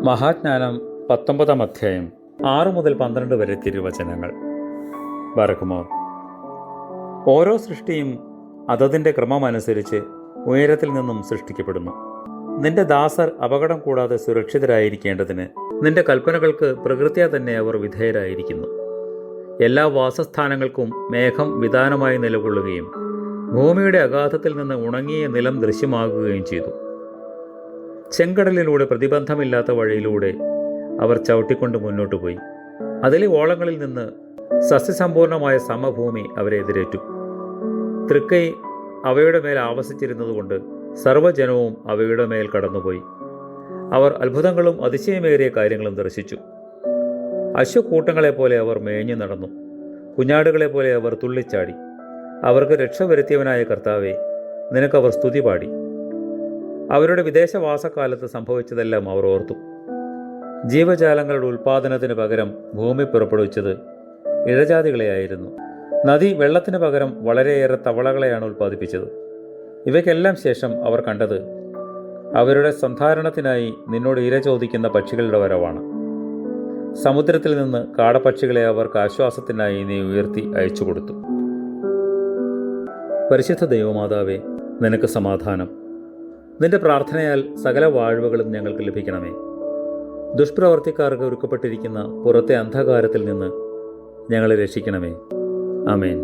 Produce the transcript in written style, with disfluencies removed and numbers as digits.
മഹാജ്ഞാനം 19-ാം അധ്യായം 6 മുതൽ 12 വരെ തിരുവചനങ്ങൾ. ബറക്കുമോർ. ഓരോ സൃഷ്ടിയും അതതിൻ്റെ ക്രമമനുസരിച്ച് ഉയരത്തിൽ നിന്നും സൃഷ്ടിക്കപ്പെടുന്നു. നിന്റെ ദാസർ അപകടം കൂടാതെ സുരക്ഷിതരായിരിക്കേണ്ടതിന് നിന്റെ കൽപ്പനകൾക്ക് പ്രകൃത്യാ തന്നെ അവർ വിധേയരായിരിക്കുന്നു. എല്ലാ വാസസ്ഥാനങ്ങൾക്കും മേഘം വിതാനമായി നിലകൊള്ളുകയും ഭൂമിയുടെ അഗാധത്തിൽ നിന്ന് ഉണങ്ങിയ നിലം ദൃശ്യമാകുകയും ചെയ്തു. ചെങ്കടലിലൂടെ പ്രതിബന്ധമില്ലാത്ത വഴിയിലൂടെ അവർ ചവിട്ടിക്കൊണ്ട് മുന്നോട്ടു പോയി. അതിലെ ഓളങ്ങളിൽ നിന്ന് സസ്യസമ്പൂർണമായ സമഭൂമി അവരെ എതിരേറ്റു. തൃക്കൈ അവയുടെ മേൽ ആവസിച്ചിരുന്നതുകൊണ്ട് സർവ്വജനവും അവയുടെ മേൽ കടന്നുപോയി. അവർ അത്ഭുതങ്ങളും അതിശയമേറിയ കാര്യങ്ങളും ദർശിച്ചു. അശ്വക്കൂട്ടങ്ങളെപ്പോലെ അവർ മേഞ്ഞു നടന്നു, കുഞ്ഞാടുകളെപ്പോലെ അവർ തുള്ളിച്ചാടി. അവർക്ക് രക്ഷ വരുത്തിയവനായ കർത്താവേ, നിനക്കവർ സ്തുതി പാടി. അവരുടെ വിദേശവാസകാലത്ത് സംഭവിച്ചതെല്ലാം അവർ ഓർത്തു. ജീവജാലങ്ങളുടെ ഉൽപ്പാദനത്തിന് പകരം ഭൂമി പുറപ്പെടുവിച്ചത് ഇഴജാതികളെയായിരുന്നു. നദി വെള്ളത്തിന് പകരം വളരെയേറെ തവളകളെയാണ് ഉൽപ്പാദിപ്പിച്ചത്. ഇവയ്ക്കെല്ലാം ശേഷം അവർ കണ്ടത് അവരുടെ സന്ധാരണത്തിനായി നിന്നോട് ഇര ചോദിക്കുന്ന പക്ഷികളുടെ വരവാണ്. സമുദ്രത്തിൽ നിന്ന് കാടപ്പക്ഷികളെ അവർക്ക് ആശ്വാസത്തിനായി നീ ഉയർത്തി അയച്ചു കൊടുത്തു. പരിശുദ്ധ ദൈവമാതാവേ, നിനക്ക് സമാധാനം. നിന്റെ പ്രാർത്ഥനയാൽ സകല വാഴ്വുകളും ഞങ്ങൾക്ക് ലഭിക്കണമേ. ദുഷ്പ്രവർത്തിക്കാർക്ക് ഒരുക്കപ്പെട്ടിരിക്കുന്ന പുറത്തെ അന്ധകാരത്തിൽ നിന്ന് ഞങ്ങളെ രക്ഷിക്കണമേ. ആമേൻ.